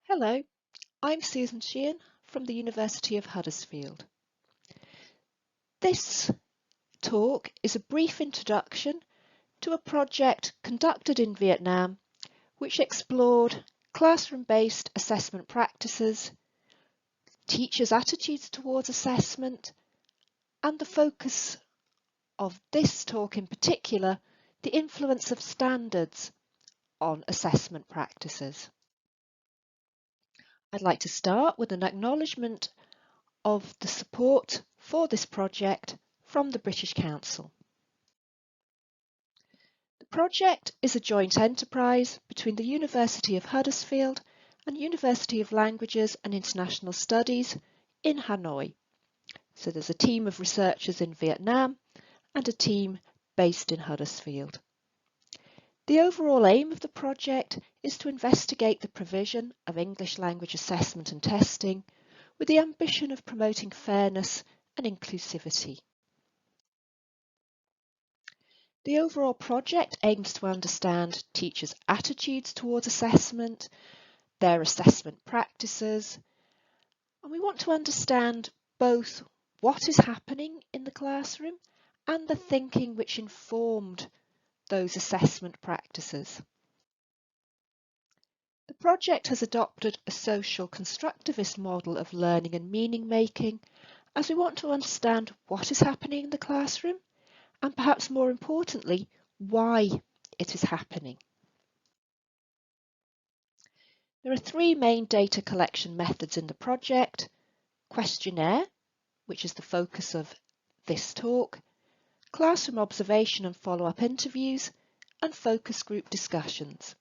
Hello, I'm Susan Sheehan from the University of Huddersfield. This talk is a brief introduction to a project conducted in Viet Nam which explored classroom-based assessment practices, teachers' attitudes towards assessment, and the focus of this talk in particular, the influence of standards on assessment practices. I'd like to start with an acknowledgement of the support for this project from the British Council. The project is a joint enterprise between the University of Huddersfield and University of Languages and International Studies in Hanoi. So there's a team of researchers in Viet Nam and a team based in Huddersfield. The overall aim of the project is to investigate the provision of English language assessment and testing with the ambition of promoting fairness and inclusivity. The overall project aims to understand teachers' attitudes towards assessment, their assessment practices, and we want to understand both what is happening in the classroom and the thinking which informed those assessment practices. The project has adopted a social constructivist model of learning and meaning making as we want to understand what is happening in the classroom and perhaps more importantly, why it is happening. There are three main data collection methods in the project: Questionnaire, which is the focus of this talk, classroom observation and follow-up interviews, and focus group discussions.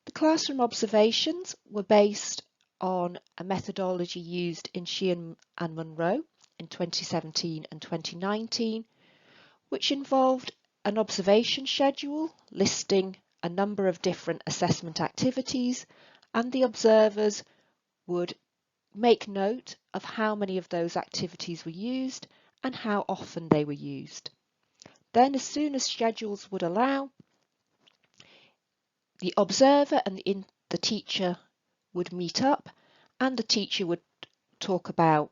The classroom observations were based on a methodology used in Sheehan and Munro in 2017 and 2019, which involved an observation schedule listing a number of different assessment activities, and the observers would make note of how many of those activities were used and how often they were used. Then, as soon as schedules would allow, the observer and the teacher would meet up, and the teacher would talk about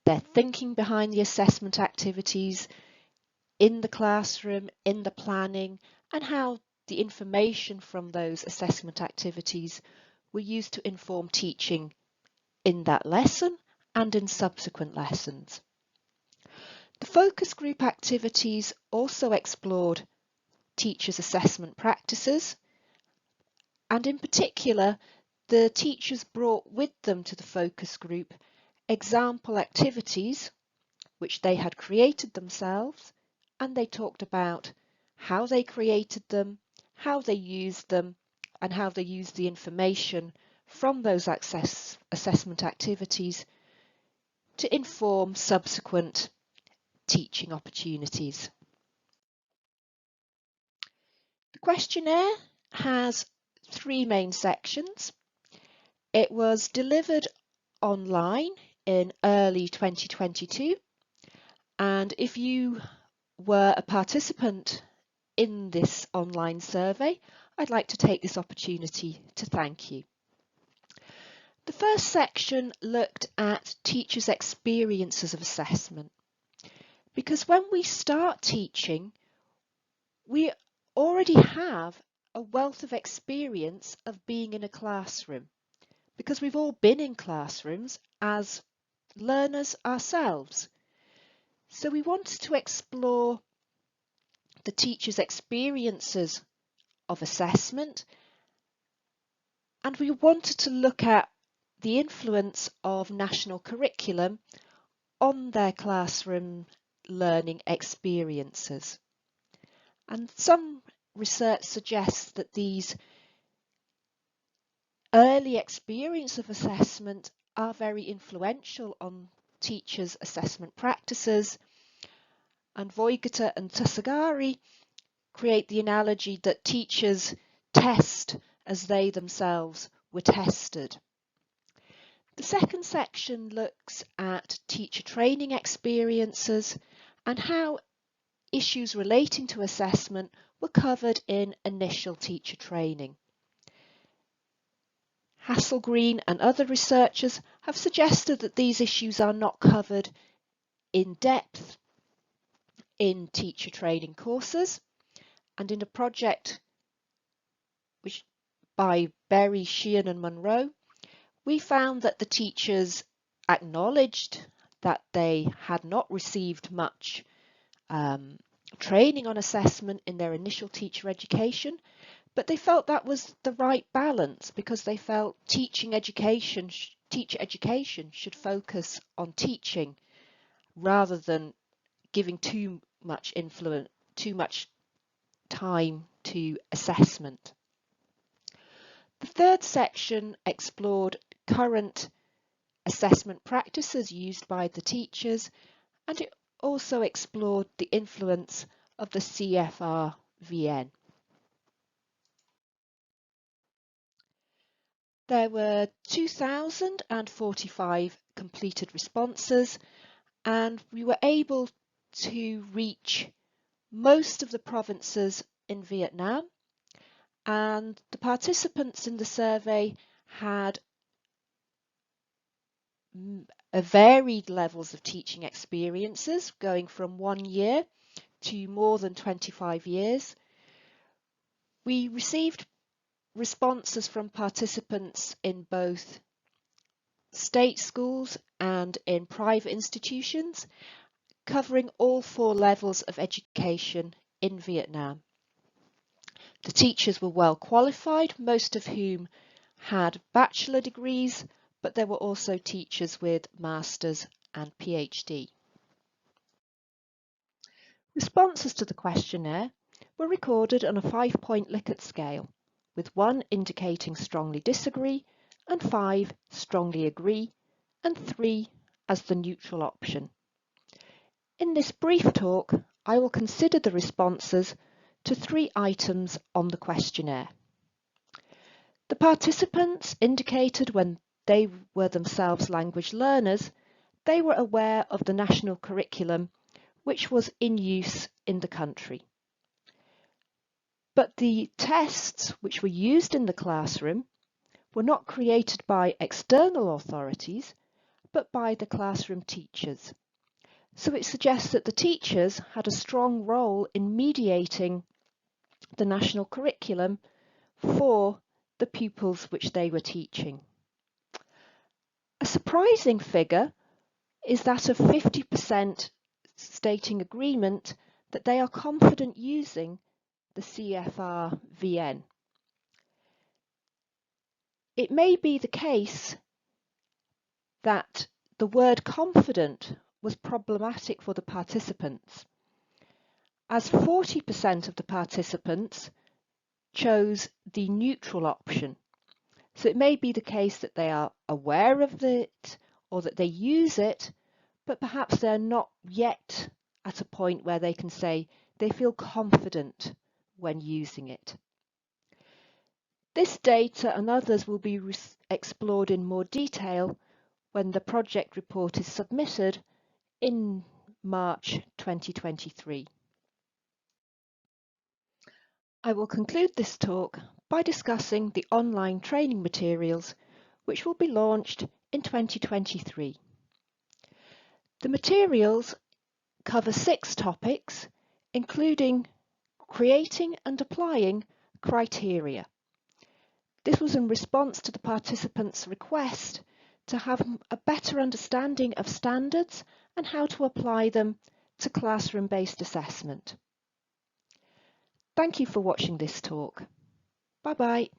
their thinking behind the assessment activities in the classroom, in the planning, and how the information from those assessment activities were used to inform teaching in that lesson and in subsequent lessons. The focus group activities also explored teachers' assessment practices, and in particular, the teachers brought with them to the focus group example activities which they had created themselves, and they talked about how they created them, how they used them, and how they used the information from those assessment activities to inform subsequent teaching opportunities. The questionnaire has three main sections. It was delivered online in early 2022, and if you were a participant in this online survey, I'd like to take this opportunity to thank you. The first section looked at teachers' experiences of assessment, because when we start teaching, we already have a wealth of experience of being in a classroom, because we've all been in classrooms as learners ourselves. So we wanted to explore the teachers' experiences of assessment, and we wanted to look at the influence of national curriculum on their classroom learning experiences. And some research suggests that these early experiences of assessment are very influential on teachers' assessment practices, and Vogt and Tasagari create the analogy that teachers test as they themselves were tested. The second section looks at teacher training experiences and how issues relating to assessment were covered in initial teacher training. Hasselgreen and other researchers have suggested that these issues are not covered in depth in teacher training courses, and in a project by Berry, Sheehan and Munro, we found that the teachers acknowledged that they had not received much training on assessment in their initial teacher education, but they felt that was the right balance because they felt teacher education should focus on teaching rather than giving too much time to assessment. The third section explored current assessment practices used by the teachers, and it also explored the influence of the CEFR-VN. There were 2,045 completed responses, and we were able to reach most of the provinces in Viet Nam, and the participants in the survey had varied levels of teaching experiences, going from 1 year to more than 25 years. We received responses from participants in both state schools and in private institutions, covering all 4 levels of education in Vietnam. The teachers were well qualified, most of whom had bachelor degrees, but there were also teachers with masters and PhD. Responses to the questionnaire were recorded on a 5-point Likert scale, with 1 indicating strongly disagree and 5 strongly agree and 3 as the neutral option. In this brief talk, I will consider the responses to 3 items on the questionnaire. The participants indicated when they were themselves language learners, they were aware of the national curriculum which was in use in the country. But the tests which were used in the classroom were not created by external authorities, but by the classroom teachers. So it suggests that the teachers had a strong role in mediating the national curriculum for the pupils which they were teaching. A surprising figure is that of 50% stating agreement that they are confident using the CEFR-VN. It may be the case that the word confident was problematic for the participants, as 40% of the participants chose the neutral option. So it may be the case that they are aware of it or that they use it, but perhaps they're not yet at a point where they can say they feel confident when using it. This data and others will be explored in more detail when the project report is submitted in March 2023. I will conclude this talk by discussing the online training materials which will be launched in 2023. The materials cover 6 topics, including creating and applying criteria. This was in response to the participants' request to have a better understanding of standards and how to apply them to classroom-based assessment. Thank you for watching this talk. Bye-bye.